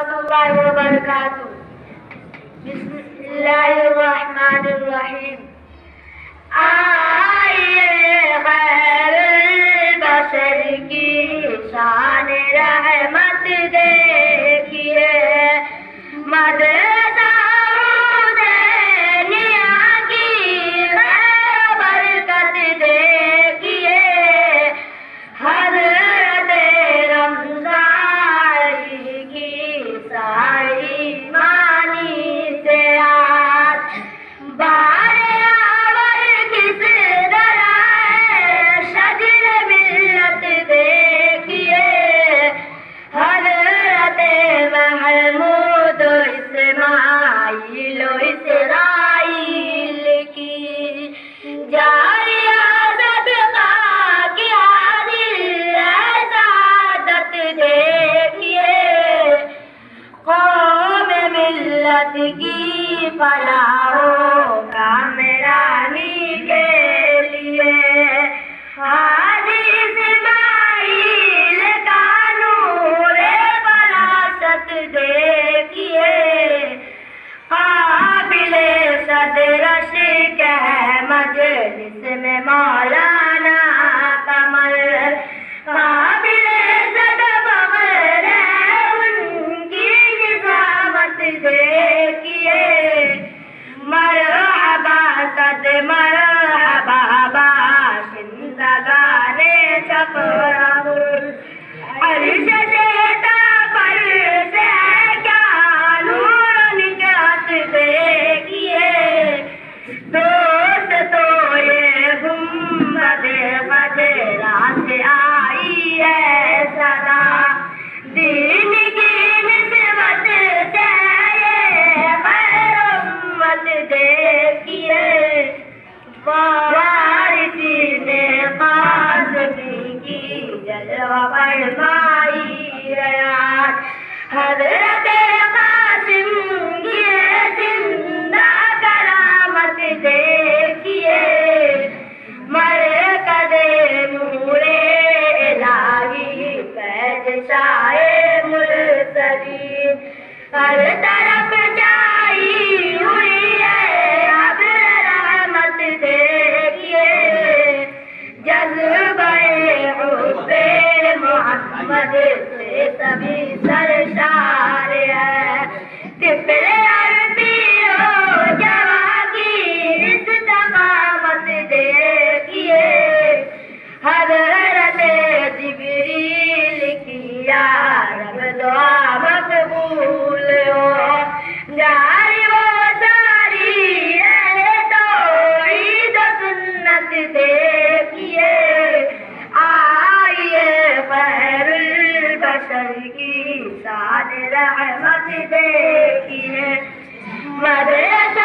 اللہ وبرکاتہ۔ بسم اللہ الرحمن الرحیم۔ آئیے خیر البشر کی شان رحمت دیکھیے، مدرسہ حسینیہ کی برکت دیکھیے، حضرت رمضان کی ساری مانی سے آج اسرائیل کی جاریہ صدقہ کی عادل سعادت دیکھیے، قوم ملت کی فلاح و کامرانی کے لیے حاجی اسماعیل کا نور فراست دیکھیے، قابل صدر شیخ مجلس میں مولانا قمر، قابل صدر بغیر ان کی نظامت دیکھیے، مرحبا صد مرحبا باشندگان چپراپور، عرش شہدا پر سے کیا نور نجات دیکھیے، دوست تو یہ گنبد خضرا سے آئی ہے صدا، دین کی نسبت سے یہ خیر امت دیکھیے، وارثین قاسمی کی جلوہ فرمائی حیات، حضرت قاسم کی زندہ کرامت دیکھیے، مرکز نور الہی فیض شاہ مرسلین، ہر طرف چھائی ہوئی ہے اب رحمت دیکھیے، جذبہ حب محمد سے سبھی سرشار ہے، طفل عربی ہو جوان کی استقامت دیکھیے، حضرت جبریل کی یا رب دعا مقبول ہو، جاری و ساری ہے توحید و سنت دیکھیے، آئیے خیر البشر کی شان رحمت دیکھیے، مدرسہ